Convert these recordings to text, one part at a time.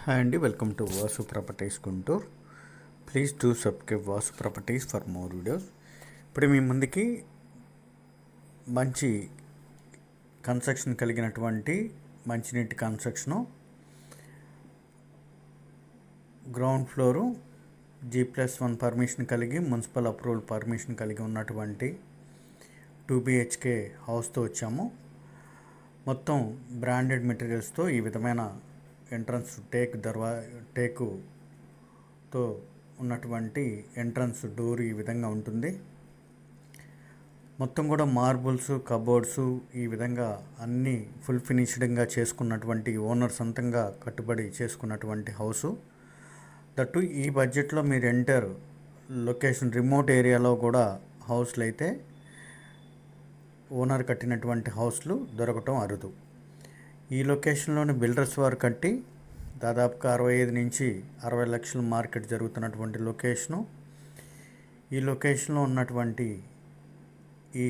Hi అండి, welcome to Vasu properties Guntur. Please do subscribe Vasu properties for more videos. ఇప్పుడు మీ ముందుకి మంచి కన్స్ట్రక్షన్ కలిగినటువంటి మంచినీటి construction, ground floor G+1 permission కలిగి మున్సిపల్ అప్రూవల్ పర్మిషన్ కలిగి ఉన్నటువంటి 2 BHK హౌస్తో వచ్చాము. మొత్తం బ్రాండెడ్ మెటీరియల్స్తో ఈ విధమైన ఎంట్రన్స్ టేకుతో ఉన్నటువంటి ఎంట్రన్స్ డోర్ ఈ విధంగా ఉంటుంది. మొత్తం కూడా మార్బుల్స్, కబోర్డ్స్ ఈ విధంగా అన్నీ ఫుల్ ఫినిష్డ్గా చేసుకున్నటువంటి ఓనర్ సొంతంగా కట్టుబడి చేసుకున్నటువంటి హౌసు. దట్టు ఈ బడ్జెట్లో మీరు ఎంటర్ లొకేషన్ రిమోట్ ఏరియాలో కూడా హౌస్లు అయితే ఓనర్ కట్టినటువంటి హౌస్లు దొరకటం అరుదు. ఈ లొకేషన్లోని బిల్డర్స్ వారు కట్టి దాదాపుగా 65 నుంచి 60 లక్షల మార్కెట్ జరుగుతున్నటువంటి లొకేషను. ఈ లొకేషన్లో ఉన్నటువంటి ఈ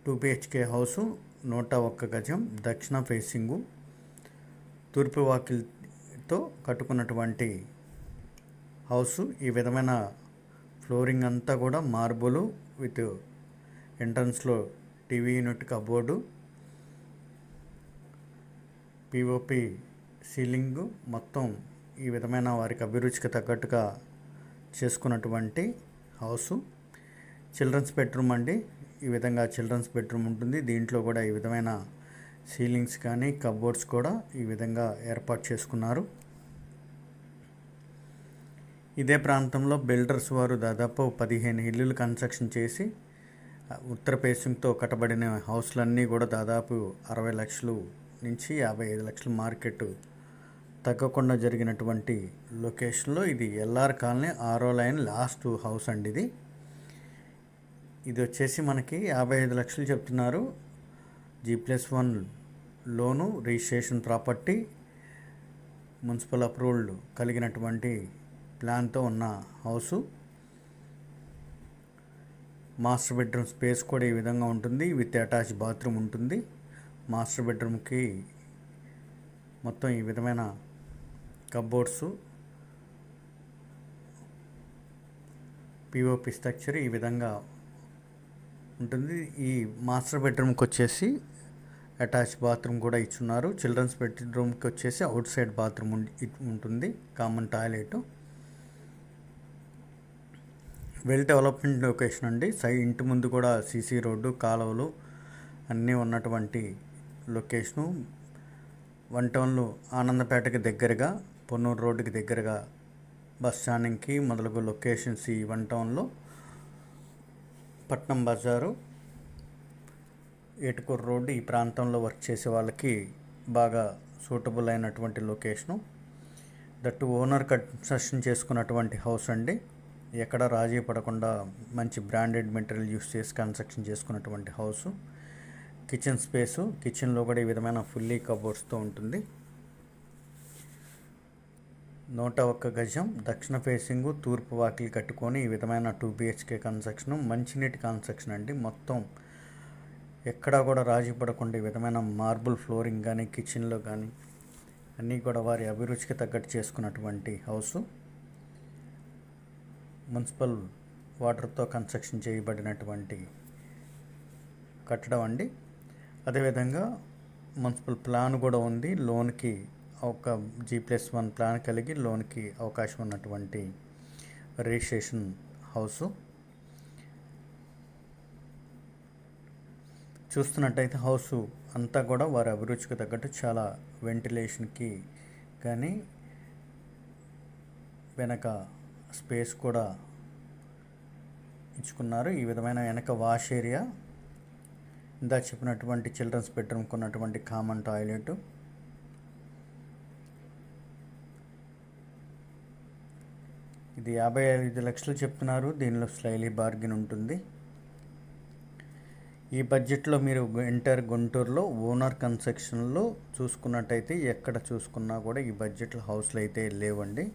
2 BHK హౌసు 101 గజం, దక్షిణ ఫేసింగు, తూర్పు వాకిలితో కట్టుకున్నటువంటి హౌసు. ఈ విధమైన ఫ్లోరింగ్ అంతా కూడా మార్బుల్ విత్ ఎంట్రన్స్లో TV unit, cupboard, POP ceiling మొత్తం ఈ విధమైన వారికి అభిరుచికి తగ్గట్టుగా చేసుకున్నటువంటి హౌసు. చిల్డ్రన్స్ బెడ్రూమ్ అండి. ఈ విధంగా చిల్డ్రన్స్ బెడ్రూమ్ ఉంటుంది. దీంట్లో కూడా ఈ విధమైన సీలింగ్స్ కానీ కబోర్డ్స్ కూడా ఈ విధంగా ఏర్పాటు చేసుకున్నారు. ఇదే ప్రాంతంలో బిల్డర్స్ వారు దాదాపు 15 ఇల్లులు కన్స్ట్రక్షన్ చేసి ఉత్తర ఫేసింగ్తో కట్టబడిన హౌస్లన్నీ కూడా దాదాపు 60 లక్షలు నుంచి 55 లక్షల మార్కెట్ తగ్గకుండా జరిగినటువంటి లొకేషన్లో ఇది LR కాలనీ 6వ లైన్ లాస్ట్ హౌస్ అండి. ఇది వచ్చేసి మనకి 55 లక్షలు చెప్తున్నారు. G+1 లోను, రిజిస్ట్రేషన్ ప్రాపర్టీ, మున్సిపల్ అప్రూవల్ కలిగినటువంటి ప్లాన్తో ఉన్న హౌసు. మాస్టర్ బెడ్రూమ్ స్పేస్ కూడా ఈ విధంగా ఉంటుంది. విత్ అటాచ్ బాత్రూమ్ ఉంటుంది. మాస్టర్ బెడ్రూమ్కి మొత్తం ఈ విధమైన కబోర్డ్స్, POP స్ట్రక్చర్ ఈ విధంగా ఉంటుంది. ఈ మాస్టర్ బెడ్రూమ్కి వచ్చేసి అటాచ్ బాత్రూమ్ కూడా ఇచ్చున్నారు. చిల్డ్రన్స్ బెడ్రూమ్కి వచ్చేసి అవుట్ సైడ్ బాత్రూమ్ ఉంటుంది, common toilet. Well development location అండి. ఇంటి ముందు కూడా CC రోడ్డు, కాలువలు అన్నీ ఉన్నటువంటి లొకేషను. 1 టౌన్లో ఆనందపేటకి దగ్గరగా, పొన్నూరు రోడ్డుకి దగ్గరగా బస్ స్టాండింగ్కి మొదలగు లొకేషన్స్ ఈ 1 టౌన్లో. పట్నం బజారు, ఏటుకూరు రోడ్డు ఈ ప్రాంతంలో వర్క్ చేసే వాళ్ళకి బాగా సూటబుల్ అయినటువంటి లొకేషను. దట్టు ఓనర్ కన్స్ట్రక్షన్ చేసుకున్నటువంటి హౌస్ అండి. ఎక్కడ రాజీ పడకుండా మంచి బ్రాండెడ్ మెటీరియల్ యూస్ చేసి కన్స్ట్రక్షన్ చేసుకున్నటువంటి హౌసు. కిచెన్ స్పేసు, కిచెన్లో కూడా ఈ విధమైన ఫుల్లీ కబోర్డ్స్తో ఉంటుంది. 101 గజం, దక్షిణ ఫేసింగు, తూర్పు వాకిలి కట్టుకొని ఈ విధమైన 2 BHK కన్స్ట్రక్షన్. మంచినీటి కన్స్ట్రక్షన్ అండి. మొత్తం ఎక్కడా కూడా రాజీ పడకుండా ఈ విధమైన మార్బుల్ ఫ్లోరింగ్ కానీ, కిచెన్లో కానీ అన్నీ కూడా వారి అభిరుచికి తగ్గట్టు చేసుకున్నటువంటి హౌసు. మున్సిపల్ వాటర్తో కన్స్ట్రక్షన్ చేయబడినటువంటి కట్టడం అండి. అదేవిధంగా మున్సిపల్ ప్లాన్ కూడా ఉంది. లోన్కి ఒక G+1 ప్లాన్ కలిగి లోన్కి అవకాశం ఉన్నటువంటి రిజిస్ట్రేషన్ హౌసు. చూస్తున్నట్టయితే హౌసు అంతా కూడా వారి అభిరుచికి తగ్గట్టు చాలా వెంటిలేషన్కి కానీ వెనక స్పేస్ కూడా ఇచ్చుకున్నారు. ఈ విధమైన వెనక వాష్ ఏరియా, ఇందాక చెప్పినటువంటి చిల్డ్రన్స్ బెడ్రూమ్కి ఉన్నటువంటి కామన్ టాయిలెట్. ఇది 55 లక్షలు చెప్తున్నారు. దీనిలో స్లైలీ బార్గెన్ ఉంటుంది. ఈ బడ్జెట్లో మీరు ఎంటర్ గుంటూరులో ఓనర్ కన్స్ట్రక్షన్లో చూసుకున్నట్టయితే ఎక్కడ చూసుకున్నా కూడా ఈ బడ్జెట్లో హౌస్లు అయితే లేవండి.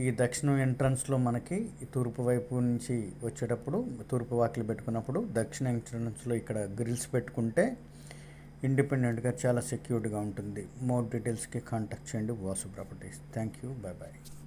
ఈ దక్షిణ ఎంట్రన్స్లో మనకి తూర్పు వైపు నుంచి వచ్చేటప్పుడు తూర్పు వాకిలి పెట్టుకున్నప్పుడు దక్షిణ ఎంట్రన్స్లో ఇక్కడ గ్రిల్స్ పెట్టుకుంటే ఇండిపెండెంట్గా చాలా సెక్యూర్డ్గా ఉంటుంది. మోర్ డీటెయిల్స్కి కాంటాక్ట్ చేయండి Vasu Properties. Thank you. Bye bye.